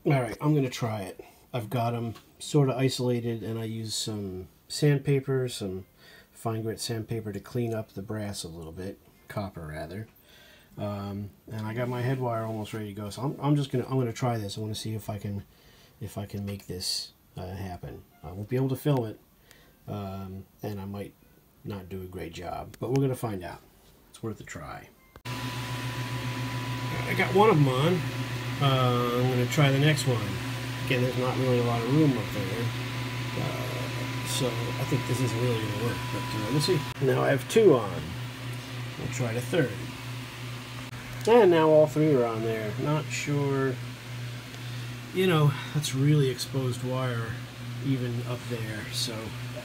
Alright, I'm going to try it. I've got them sort of isolated, and I use some sandpaper, some fine grit sandpaper to clean up the brass a little bit, copper rather. And I got my head wire almost ready to go, so I'm gonna try this. I want to see if I can make this happen. I won't be able to film it, and I might not do a great job, but we're gonna find out. It's worth a try. I got one of them on. I'm going to try the next one. Again, there's not really a lot of room up there, so I think this isn't really going to work, but we'll see. Now I have two on. We'll try the third. And now all three are on there. Not sure, you know, that's really exposed wire even up there, so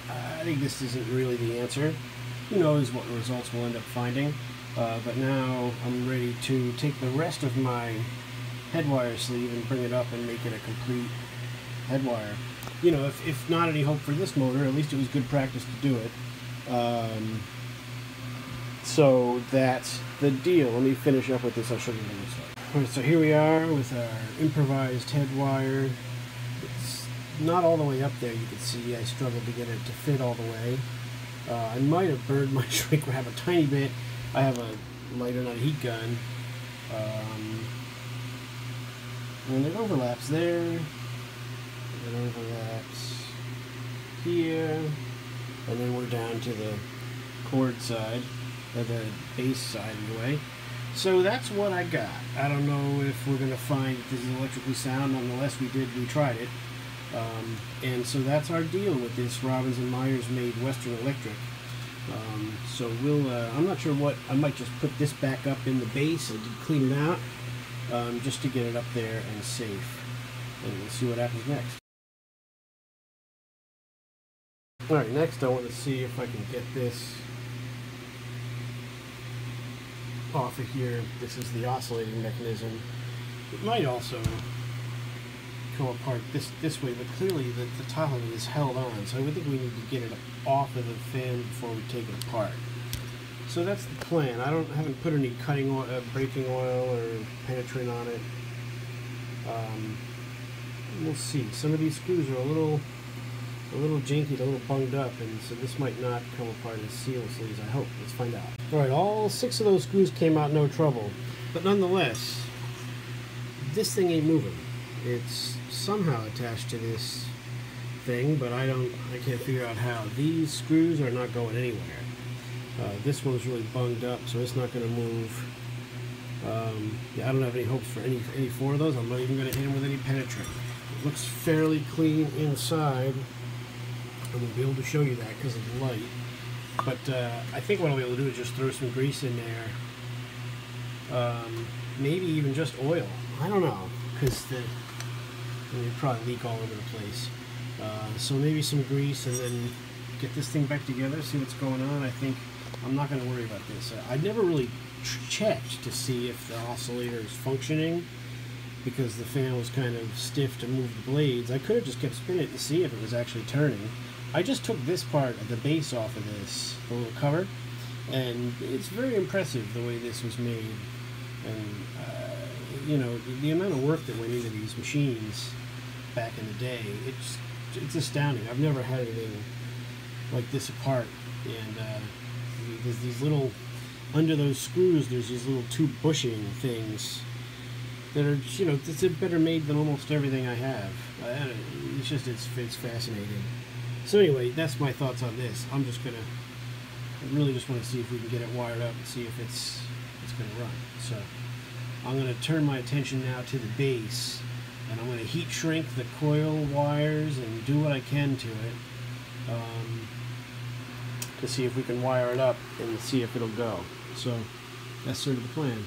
I think this isn't really the answer. Who knows what results we'll end up finding, but now I'm ready to take the rest of my headwire sleeve and bring it up and make it a complete headwire. You know, if not any hope for this motor, at least it was good practice to do it. So that's the deal. Let me finish up with this. I'll show you what it looks like. Alright, so here we are with our improvised headwire. It's not all the way up there. You can see I struggled to get it to fit all the way. I might have burned my shrink wrap a tiny bit. I have a lighter, not a heat gun. And it overlaps there, it overlaps here, and then we're down to the cord side, or the base side anyway. So that's what I got. I don't know if we're going to find that this is electrically sound. Nonetheless, we tried it. And so that's our deal with this Robbins & Myers made Western Electric. So we'll, I'm not sure what, I might just put this back up in the base and clean it out. Just to get it up there and safe, and we'll see what happens next. Alright, next I want to see if I can get this off of here. This is the oscillating mechanism. It might also come apart this way, but clearly the top of it is held on, so I would think we need to get it off of the fan before we take it apart. So that's the plan. I haven't put any cutting oil, braking oil or penetrant on it. We'll see. Some of these screws are a little janky, a little bunged up, and so this might not come apart as seamlessly as I hope. Let's find out. All right, all 6 of those screws came out no trouble, but nonetheless, this thing ain't moving. It's somehow attached to this thing, but I can't figure out how. These screws are not going anywhere. This one's really bunged up, so it's not going to move. Yeah, I don't have any hopes for any 4 of those. I'm not even going to hit them with any penetrant. It looks fairly clean inside. I won't be able to show you that because of the light. But I think what I'll be able to do is just throw some grease in there. Maybe even just oil. I don't know, because they probably leak all over the place. So maybe some grease, and then get this thing back together, see what's going on. I think I'm not going to worry about this. I've never really checked to see if the oscillator is functioning, because the fan was kind of stiff to move the blades. I could have just kept spinning it to see if it was actually turning. I just took this part of the base off of this, the little cover, and it's very impressive the way this was made. And you know, the amount of work that went into these machines back in the day, it's astounding. I've never had anything like this apart. And there's these little, under those screws, there's these little 2 bushing things that are, you know, it's better made than almost everything I have. It's just, it's fascinating. So anyway, that's my thoughts on this. I really just want to see if we can get it wired up and see if it's going to run. So I'm going to turn my attention now to the base, and I'm going to heat shrink the coil wires and do what I can to it. To see if we can wire it up and see if it'll go. So that's sort of the plan.